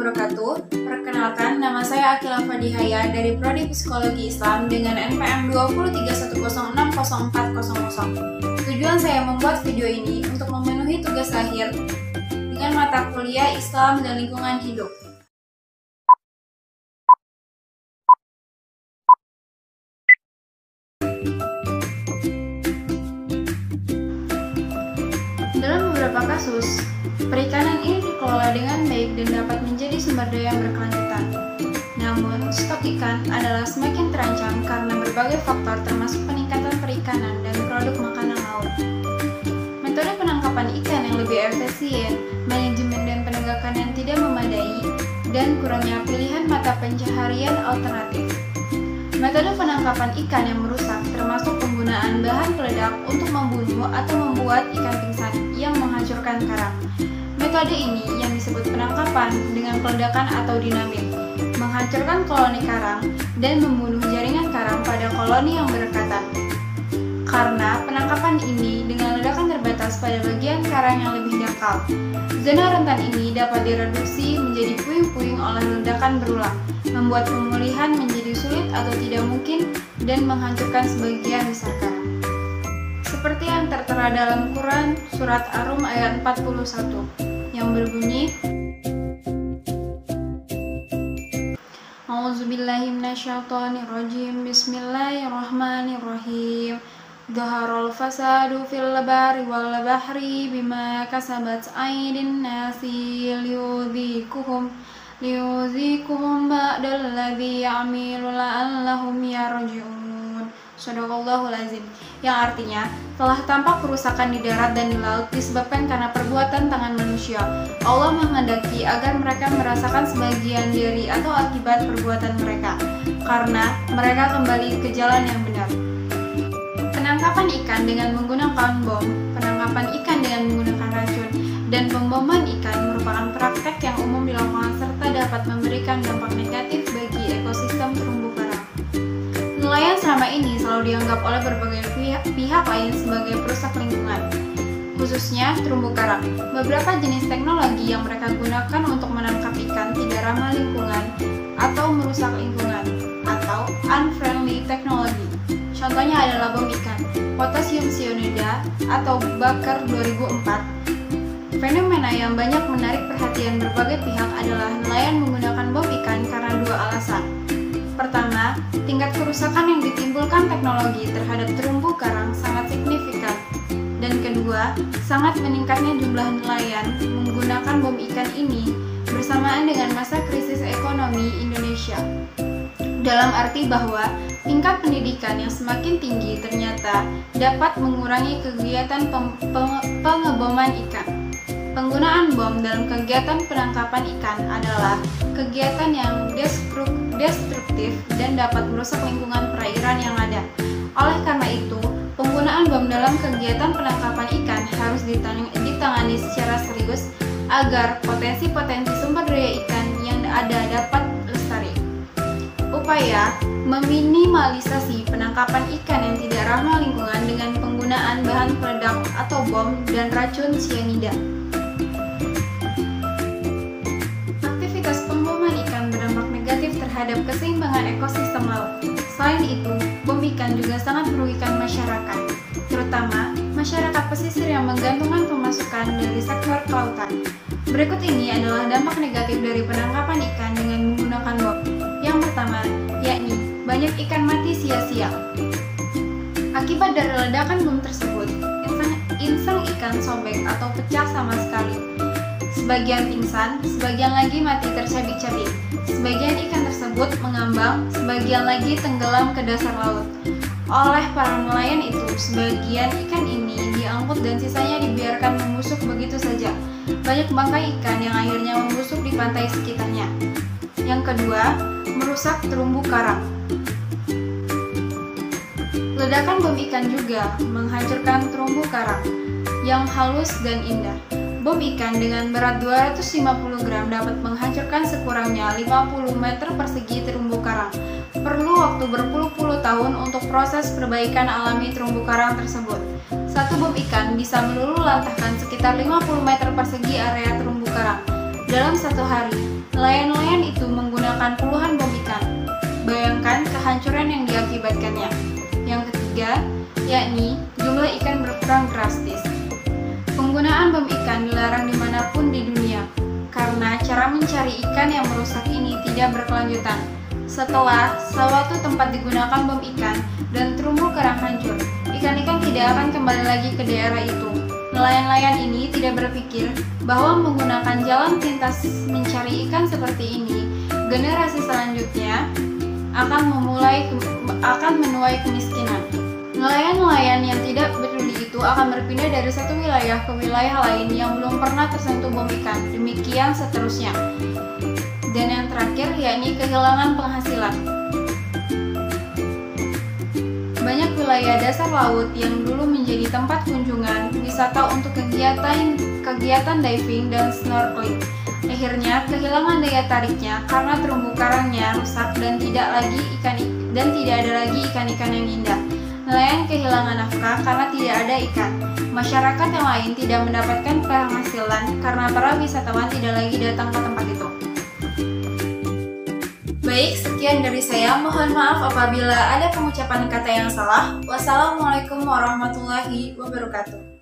wabarakatuh. Perkenalkan, nama saya Akila Fadihaya dari Prodi Psikologi Islam dengan NPM 20310604000. Tujuan saya membuat video ini untuk memenuhi tugas akhir dengan mata kuliah Islam dan Lingkungan Hidup. Dalam beberapa kasus, perikanan ini dikelola dengan baik dan dapat menjadi sumber daya yang berkelanjutan. Namun, stok ikan adalah semakin terancam karena berbagai faktor termasuk peningkatan perikanan dan produk makanan laut. Metode penangkapan ikan yang lebih efisien, manajemen dan penegakan yang tidak memadai, dan kurangnya pilihan mata pencaharian alternatif. Metode penangkapan ikan yang merusak termasuk penggunaan bahan peledak untuk membunuh atau membuat ikan pingsan yang menghancurkan karang. Metode ini yang disebut penangkapan dengan peledakan atau dinamit, menghancurkan koloni karang dan membunuh jaringan karang pada koloni yang berdekatan. Karena penangkapan ini dengan ledakan terbatas pada bagian karang yang lebih dangkal, zona rentan ini dapat direduksi menjadi puing-puing oleh ledakan berulang, membuat pemulihan menjadi sulit atau tidak mungkin dan menghancurkan sebagian besar karang. Seperti yang tertera dalam Quran Surat Ar-Rum ayat 41 yang berbunyi, A'udzubillahiminasyaitonirrajim, Bismillahirrahmanirrahim. Dhaharul fasadu fil bari wal bahri bima kasabat aydin nasi liyudhikuhum ba'dal ladzi ya'milu la'allahum yarji'un. Shadaqallahul azim. Yang artinya, telah tampak kerusakan di darat dan di laut disebabkan karena perbuatan tangan manusia. Allah menghendaki agar mereka merasakan sebagian dari atau akibat perbuatan mereka, karena mereka kembali ke jalan yang benar. Penangkapan ikan dengan menggunakan bom, penangkapan ikan dengan menggunakan racun, dan pemboman ikan merupakan praktek yang umum dilakukan serta dapat memberikan dampak negatif bagi ekosistem terumbu karang. Nelayan selama ini selalu dianggap oleh berbagai pihak lain sebagai perusak lingkungan, khususnya terumbu karang. Beberapa jenis teknologi yang mereka gunakan untuk menangkap ikan tidak ramah lingkungan atau merusak lingkungan, atau unfriendly technology. Contohnya adalah bom ikan, potasium cyanida, atau bakar 2004. Fenomena yang banyak menarik perhatian berbagai pihak adalah nelayan menggunakan bom ikan karena dua alasan. Pertama, tingkat kerusakan yang ditimbulkan teknologi terhadap terumbu karang sangat signifikan. Dan kedua, sangat meningkatnya jumlah nelayan menggunakan bom ikan ini bersamaan dengan masa krisis ekonomi Indonesia. Dalam arti bahwa tingkat pendidikan yang semakin tinggi ternyata dapat mengurangi kegiatan pengeboman ikan. Penggunaan bom dalam kegiatan penangkapan ikan adalah kegiatan yang destruktif dan dapat merusak lingkungan perairan yang ada. Oleh karena itu, penggunaan bom dalam kegiatan penangkapan ikan harus ditangani secara serius agar potensi-potensi sumber daya ikan yang ada dapat lestari. Upaya meminimalisasi penangkapan ikan yang tidak ramah lingkungan dengan penggunaan bahan peledak atau bom dan racun cyanida. Aktivitas pemboman ikan berdampak negatif terhadap keseimbangan ekosistem laut. Selain itu, bom ikan juga sangat merugikan masyarakat, terutama masyarakat pesisir yang menggantungkan pemasukan dari sektor kelautan. Berikut ini adalah dampak negatif dari penangkapan ikan dengan menggunakan bom. Yang pertama, yakni banyak ikan mati sia-sia. Akibat dari ledakan bom tersebut, insang ikan sobek atau pecah sama sekali. Sebagian pingsan, sebagian lagi mati tercabik-cabik. Sebagian ikan tersebut mengambang, sebagian lagi tenggelam ke dasar laut. Oleh para nelayan itu, sebagian ikan ini diangkut dan sisanya dibiarkan membusuk begitu saja. Banyak bangkai ikan yang akhirnya membusuk di pantai sekitarnya. Yang kedua, merusak terumbu karang. Ledakan bom ikan juga menghancurkan terumbu karang yang halus dan indah. Bom ikan dengan berat 250 gram dapat menghancurkan sekurangnya 50 meter persegi terumbu karang. Perlu waktu berpuluh-puluh tahun untuk proses perbaikan alami terumbu karang tersebut. Satu bom ikan bisa meluluhlantahkan sekitar 50 meter persegi area terumbu karang. dalam satu hari. Nelayan-nelayan itu menggunakan puluhan bom ikan. Bayangkan kehancuran yang diakibatkannya. Yang ketiga, yakni jumlah ikan berkurang drastis. Penggunaan bom ikan dilarang dimanapun di dunia, karena cara mencari ikan yang merusak ini tidak berkelanjutan. Setelah suatu tempat digunakan bom ikan dan terumbu karang hancur, ikan-ikan tidak akan kembali lagi ke daerah itu. Nelayan-nelayan ini tidak berpikir bahwa menggunakan jalan pintas mencari ikan seperti ini, generasi selanjutnya akan menuai kemiskinan. Nelayan-nelayan yang tidak peduli itu akan berpindah dari satu wilayah ke wilayah lain yang belum pernah tersentuh bom ikan. Demikian seterusnya. Dan yang terakhir yakni kehilangan penghasilan. Banyak wilayah dasar laut yang dulu menjadi tempat kunjungan wisata untuk kegiatan diving dan snorkeling. Akhirnya kehilangan daya tariknya karena terumbu karangnya rusak dan tidak ada lagi ikan-ikan yang indah. Nelayan kehilangan nafkah karena tidak ada ikan. Masyarakat yang lain tidak mendapatkan penghasilan karena para wisatawan tidak lagi datang ke tempat itu. Baik, sekian dari saya. Mohon maaf apabila ada pengucapan kata yang salah. Wassalamualaikum warahmatullahi wabarakatuh.